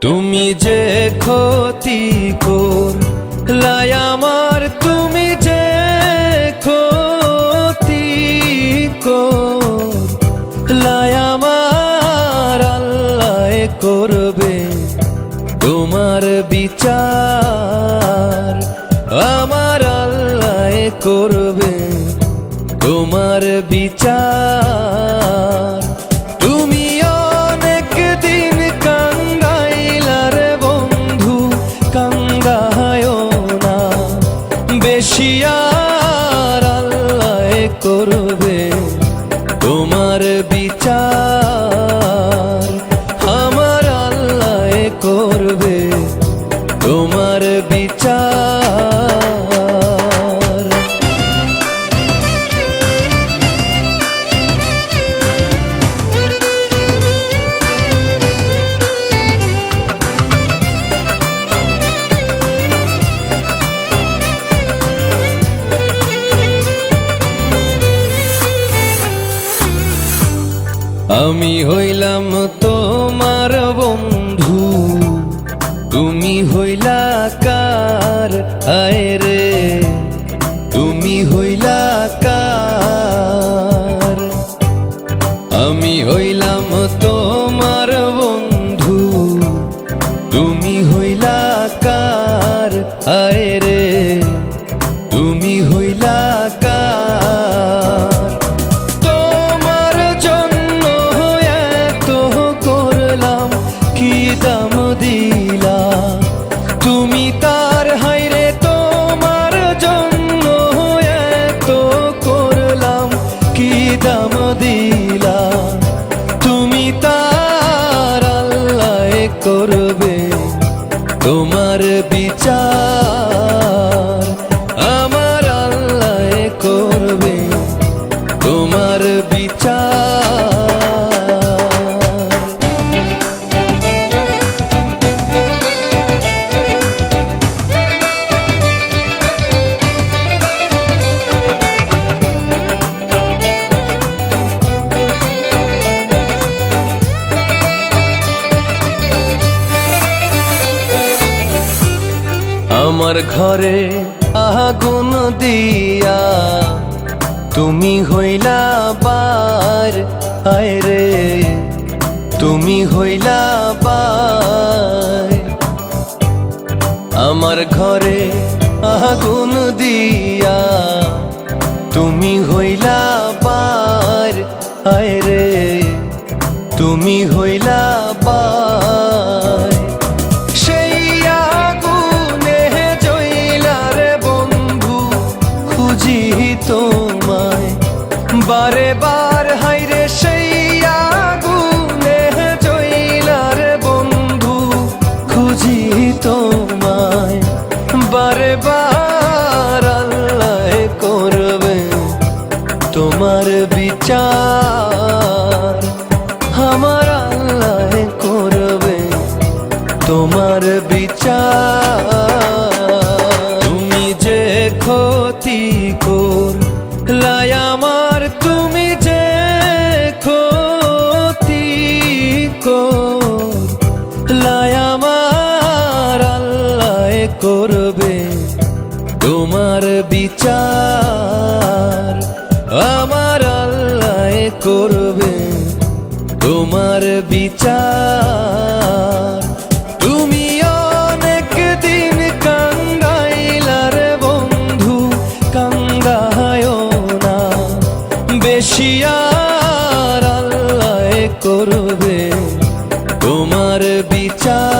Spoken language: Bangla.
তুমি যে ক্ষতি করলাই আমার, তুমি যে ক্ষতি করলাই আমার, আল্লাহ করবে তোমার বিচার। আমার আল্লাহ করবে তোমার বিচার। তুমি অনেক দিন কাঙ্গাইলার বন্ধু, কাঙ্গায়ও না বেশি, আর আল্লাহ করবে তোমার বিচার। আমার আল্লাহ করবে তোমার বিচার। আমি হইলাম তোমার বন্ধু, তুমি হইলা কার? আয় রে তুমি হইলা কার? আমি হইলাম তোমার বন্ধু, তুমি হইলা কার? আয় রে তুমি হইলা কার? দাম দিলা তুমি তার, হাইরে তোমার জন্য এত করলাম, কি দাম দিলা তুমি তার? আল্লাহ করবে তোমার বিচার। আমার আল্লাহ করবে তোমার বিচার। আমার ঘরে আগুন দিয়া তুমি হইলা বার, আয় রে তুমি হইলা বার। আমার ঘরে আগুন দিয়া তুমি হইলা বার, আয় রে তুমি হইলা বার। তোমায় বারে বার, হাইরে সেই আগুনে জইলার বন্ধু, খুঁজি তোমায় বারে বার। আল্লাহ করবে তোমার বিচার। আমার আল্লাহ করবে তোমার বিচার। তুমি যে ক্ষতি করলাই আমার, তুমি যে ক্ষতি করলাই আমার, আল্লাহ করবে তোমার বিচার। আমার আল্লাহ করবে তোমার বিচার। তুমি অনেক দিন কাঙ্গাইলার বন্ধু, কাঙ্গায়ও না বেশি, আর আল্লাহ করবে তোমার বিচার।